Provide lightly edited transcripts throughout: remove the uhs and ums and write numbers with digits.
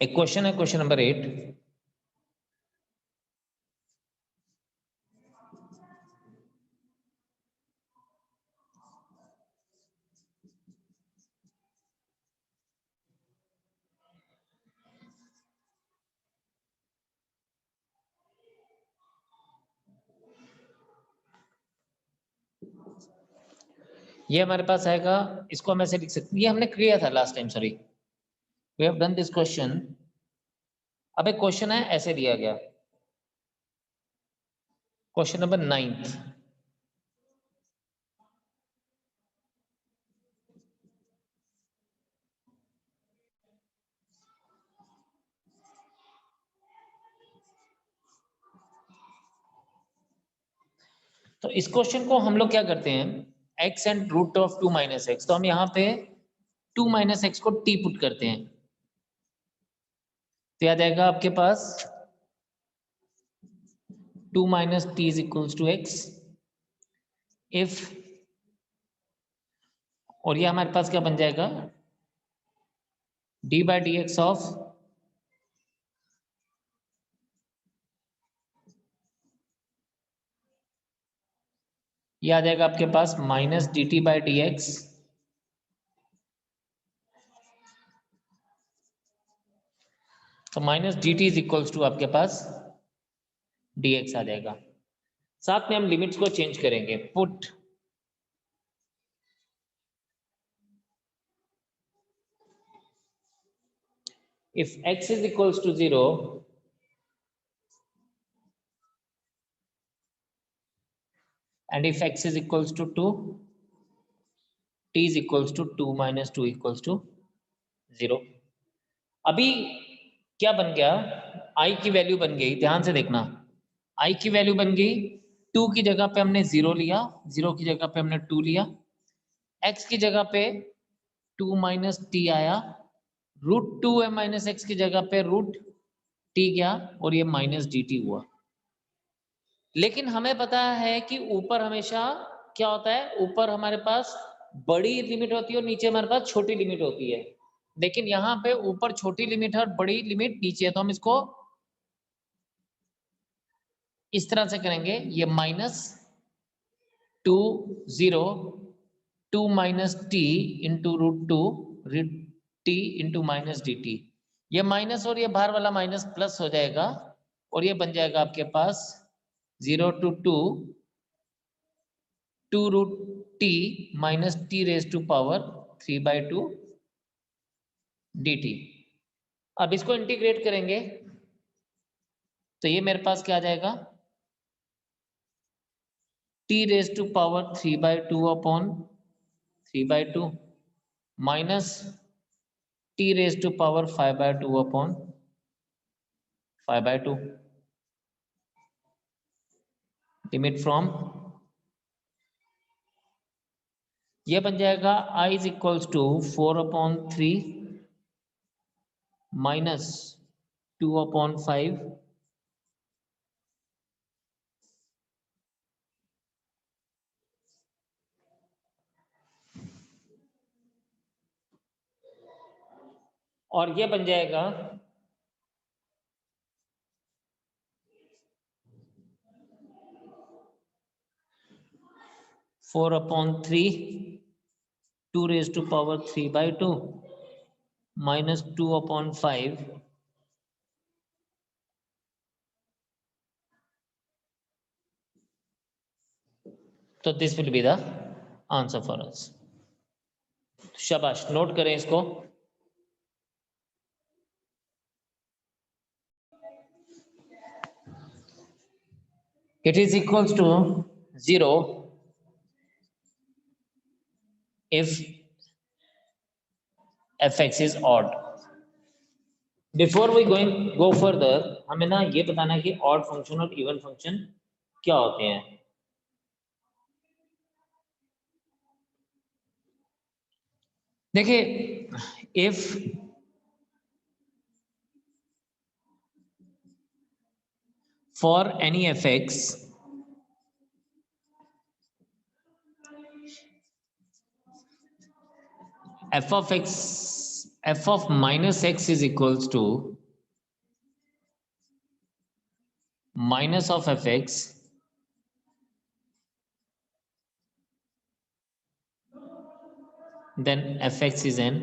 एक क्वेश्चन है, question number 8। ये हमारे पास आएगा, इसको हम ऐसे लिख सकते हैं, ये हमने किया था last time, sorry we have done this question. अब एक क्वेश्चन है ऐसे दिया गया, क्वेश्चन नंबर 9। तो इस क्वेश्चन को हम लोग क्या करते हैं, x and root of 2 minus x, तो हम यहाँ पे 2 माइनस एक्स को t पुट करते हैं, तो याद आएगा आपके पास 2 minus t is equals to x. If, और ये हमारे पास क्या बन जाएगा, d by d x of ये आ जाएगा आपके पास minus D t by d x, तो minus D t is equals to आपके पास डी एक्स आ जाएगा। साथ में हम लिमिट्स को चेंज करेंगे, put if x is equals to 0 and if x is equals to 2, t is equals to 2 minus 2 equals to 0। अभी क्या बन गया, i की वैल्यू बन गई, ध्यान से देखना, i की वैल्यू बन गई 2 की जगह पे हमने 0 लिया, 0 की जगह पे हमने 2 लिया, x की जगह पे 2 माइनस टी आया, रूट 2 है माइनस एक्स की जगह पे रूट टी गया और ये माइनस डी टी हुआ। लेकिन हमें पता है कि ऊपर हमेशा क्या होता है, ऊपर हमारे पास बड़ी लिमिट होती है और नीचे हमारे पास छोटी लिमिट होती है, लेकिन यहाँ पे ऊपर छोटी लिमिट है और बड़ी लिमिट नीचे है, तो हम इसको इस तरह से करेंगे, ये minus 2 0 2 minus T into root 2 T into minus D T, ये माइनस और ये बाहर वाला माइनस प्लस हो जाएगा और ये बन जाएगा आपके पास 0 to 2 root T minus T raise to power 3/2 D T. अब इसको इंटीग्रेट करेंगे तो ये मेरे पास क्या आ जाएगा, T raise to power 3/2 upon 3/2 minus T raise to power 5/2 upon 5/2, limit from, ये बन जाएगा i is equals to 4/3 minus 2/5 और ये बन जाएगा 4/3 2 raised to power 3/2 minus 2/5 तो this will be the answer for us. शाबाश, नोट करें इसको। It is equals to 0 if fx is odd। Before we go further, हमें ना ये बताना है कि ऑड फंक्शन और इवन फंक्शन क्या होते हैं। देखिए, if for any fx f of x f of minus x is equals to minus of fx then fx is an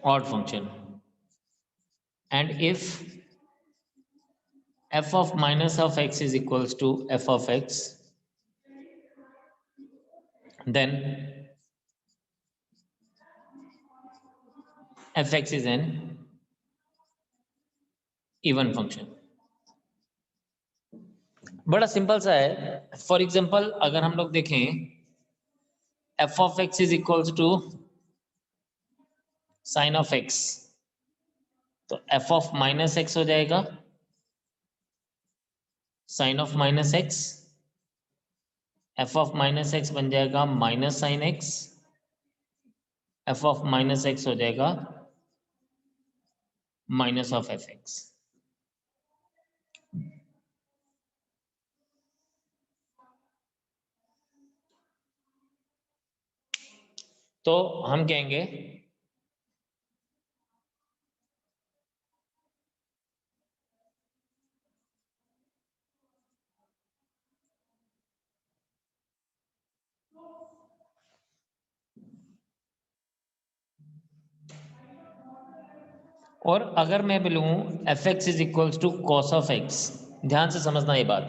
odd function, and if f of minus of x is equals to f of x, then fx is an even function. बड़ा simple सा है। For example अगर हम लोग देखें f of x is equals to sine of x, तो f of minus x हो जाएगा sine of minus x, f of minus x बन जाएगा minus sine x, f of minus x हो जाएगा माइनस ऑफ fx। तो हम कहेंगे और अगर मैं बोलूँ F X is equals to cos of X, ध्यान से समझना ये बात,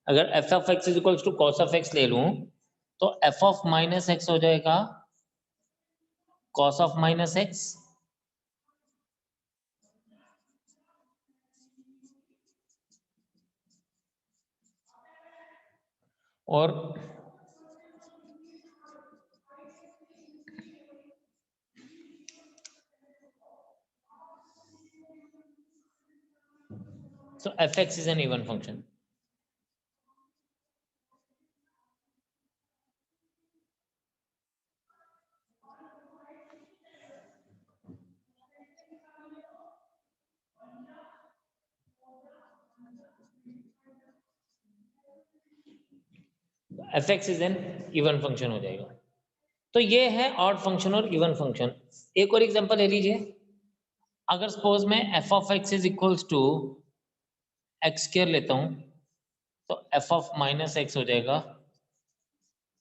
अगर F of X is equals to cos of X ले लूँ तो एफ ऑफ माइनस एक्स हो जाएगा कॉस ऑफ माइनस एक्स, और so fx is an even function। fx is an even function हो जाएगा। तो ये है ऑड फंक्शन और इवन फंक्शन। एक और एग्जांपल ले लीजिए, अगर सपोज मैं f of x is equals to X square लेता हूं तो f ऑफ माइनस एक्स हो जाएगा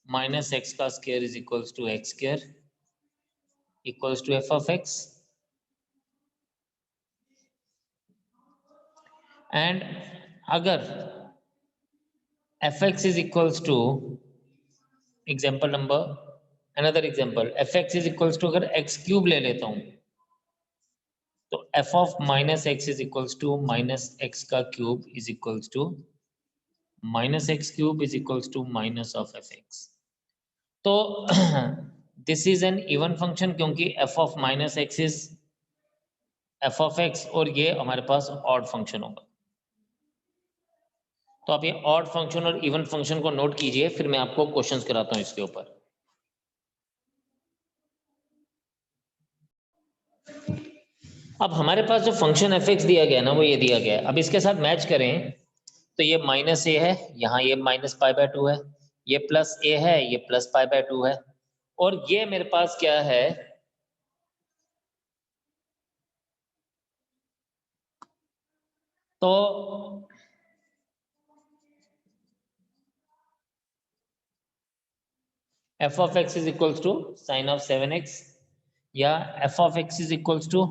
माइनस एक्स का square is equals to X square equals to f of x, and अगर fx is equals to example number another example fx is equals to अगर x cube ले लेता हूं तो f of minus x is equals to minus x का cube is equals to minus x cube is equals to minus of f x. तो this is an even function क्योंकि f of minus x is f of x और ये हमारे पास odd function होगा। तो आप ये ऑड फंक्शन और इवन फंक्शन को नोट कीजिए, फिर मैं आपको क्वेश्चंस कराता हूं इसके ऊपर। अब हमारे पास जो फंक्शन एफ एक्स दिया गया ना वो ये दिया गया है। अब इसके साथ मैच करें तो ये माइनस ए है, यहाँ ये माइनस पाई बाय 2 है, ये प्लस ए है, ये प्लस पाई बाय 2 है, और ये मेरे पास क्या है तो f of x is equals to sin of 7x या f of x is equals to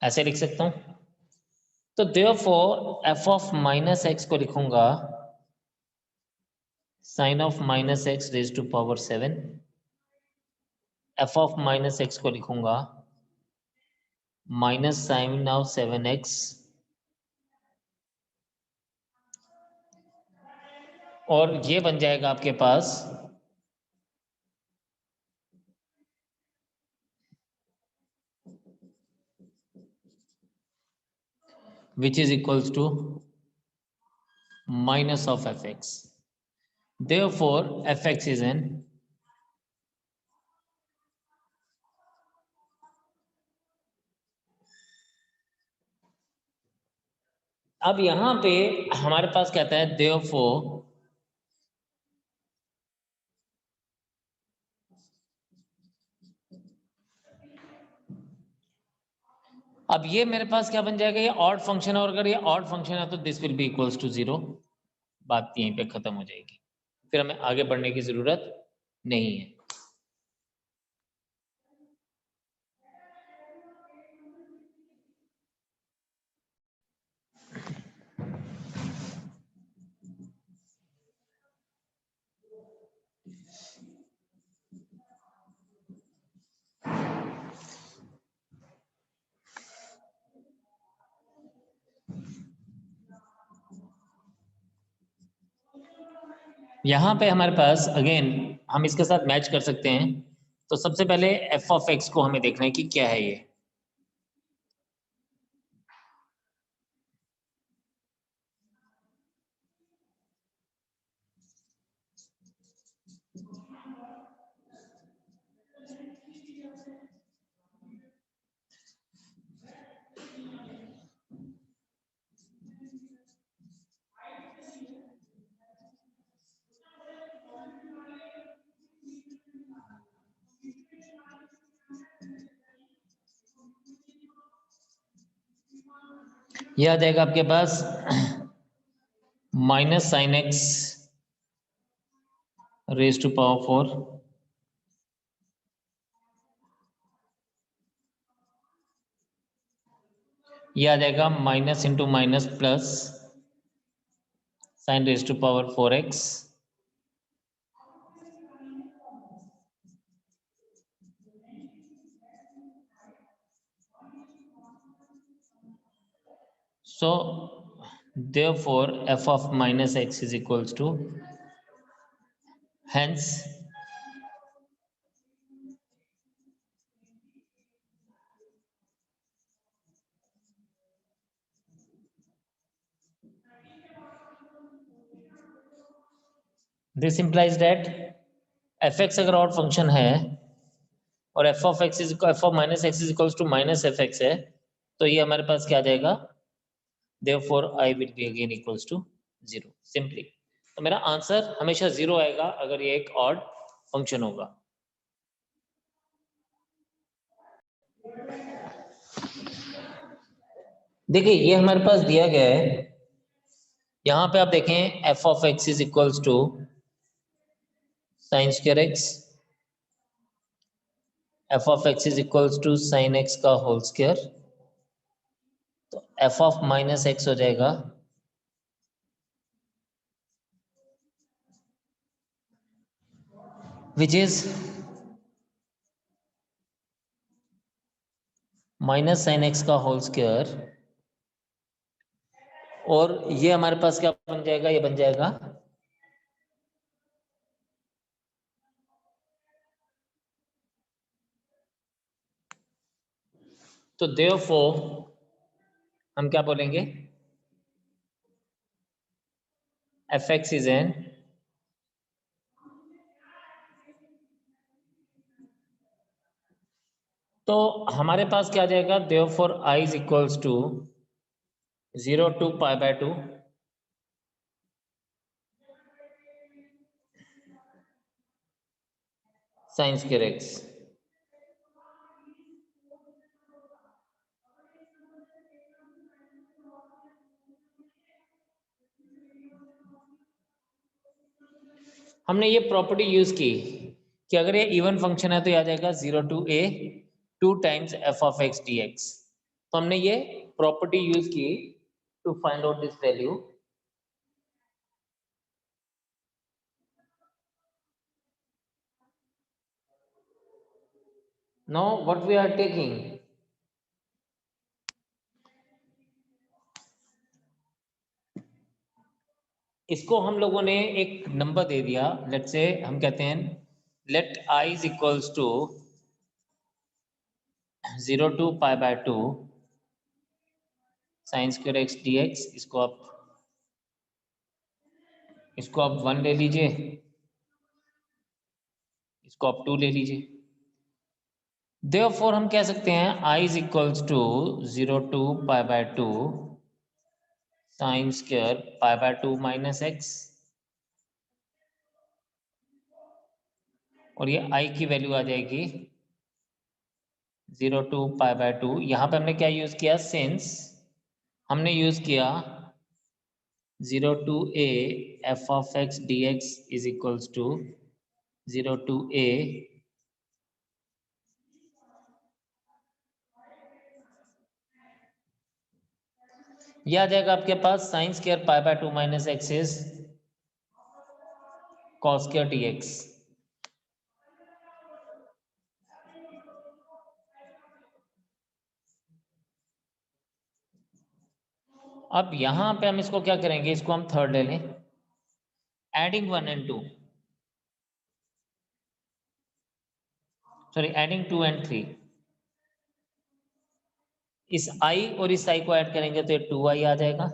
ऐसे लिख सकता हूं। तो therefore f of minus x को लिखूंगा sin of minus X raise to power 7, f of minus x को लिखूंगा माइनस साइन ऑफ 7x, और ये बन जाएगा आपके पास which is equals to minus of fx. Therefore fx is an अब यहाँ पे हमारे पास कहता है देयरफॉर अब ये मेरे पास क्या बन जाएगा, ये ऑड फंक्शन है और अगर ये ऑड फंक्शन है तो this will be equals to 0। बात यहीं पे खत्म हो जाएगी, फिर हमें आगे बढ़ने की जरूरत नहीं है। यहाँ पे हमारे पास अगेन हम इसके साथ मैच कर सकते हैं। तो सबसे पहले एफ ऑफ एक्स को हमें देखना है कि क्या है ये। ये आ जाएगा आपके पास minus sine x raise to power 4, ये आ जाएगा minus into minus plus sine raise to power 4x, so therefore f of minus x is equals to, hence this implies that fx अगर ऑड फंक्शन है और f of x is f of minus x is equals to minus fx है, तो ये हमारे पास क्या आ जाएगा, therefore I will be again equals to 0 simply। तो मेरा आंसर हमेशा 0 आएगा अगर ये एक ऑड फंक्शन होगा। देखिए ये हमारे पास दिया गया है, यहां पे आप देखें f of x is equals to sine square x, f of x is equals to sine x का होल स्क्वायर, तो f of माइनस x हो जाएगा which is minus sine x का होल स्क्वायर, और ये हमारे पास क्या बन जाएगा, ये बन जाएगा तो therefore हम क्या बोलेंगे, fx इज एन तो हमारे पास क्या आ जाएगा, therefore I is equals to 0 to pi by 2 sin square x। हमने ये प्रॉपर्टी यूज की कि अगर ये इवन फंक्शन है तो ये आ जाएगा 0 to a 2 times f of x dx। तो हमने ये प्रॉपर्टी यूज की to find out this value. Now what we are taking, इसको हम लोगों ने एक नंबर दे दिया, लेट से हम कहते हैं let i is equals to 0 to pi by 2 sine square X dx। इसको आप 1 ले लीजिए, इसको आप 2 ले लीजिए। Therefore हम कह सकते हैं i is equals to 0 to pi by 2 sine square pi by 2 minus X, और ये आई की वैल्यू आ जाएगी 0 टू पाई बाय 2। यहाँ पे हमने क्या यूज किया, सिंस हमने यूज किया 0 to a f of x dx is equals to 0 to a ये आ जाएगा आपके पास sine square pi by 2 minus x is cos square dx। अब यहां पे हम इसको क्या करेंगे, इसको हम थर्ड ले लें, adding 1 and 2, sorry adding 2 and 3, इस i और इस i को ऐड करेंगे तो ये 2i आ जाएगा,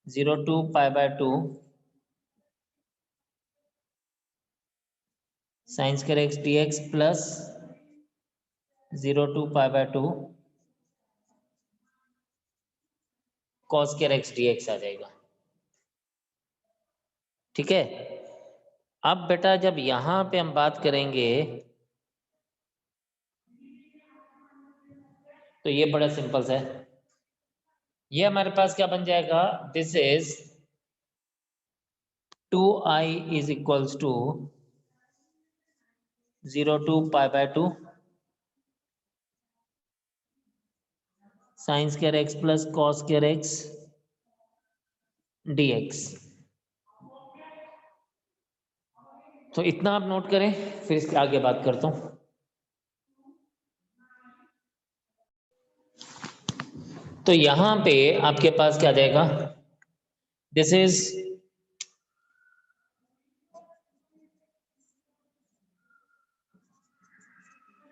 0 to pi by 2 sine square X dx plus 0 to pi by 2 cos square X dx आ जाएगा। ठीक है, अब बेटा जब यहां पे हम बात करेंगे तो ये बड़ा सिंपल सा है, ये हमारे पास क्या बन जाएगा, this is 2i is equals to 0 to pi by 2 sine square X plus cos square X dx। तो इतना आप नोट करें, फिर इसके आगे बात करता हूं। तो यहां पे आपके पास क्या जाएगा, this is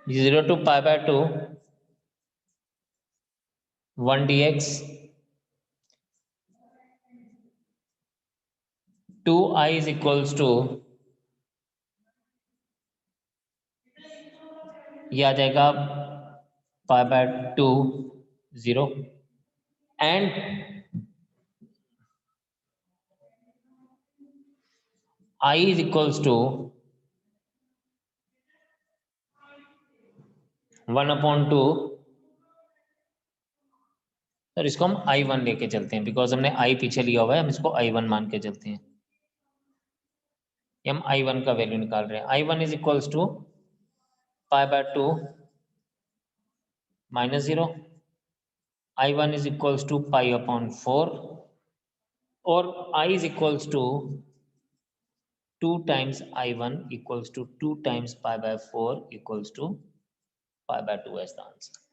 0 to pi by 2 1 dx 2i is equals to ये आ जाएगा पाई by 2 0 and i is equals to 1/2। Sir इसको हम i1 लेके चलते हैं, बिकॉज हमने i पीछे लिया हुआ है, हम इसको i1 मान के चलते हैं। हम i1 का वैल्यू निकाल रहे हैं, i1 is equals to pi by 2 minus 0, i1 is equals to pi upon 4, और i is equals to 2 times i1 equals to 2 times pi by 4 equals to pi by 2 as the answer.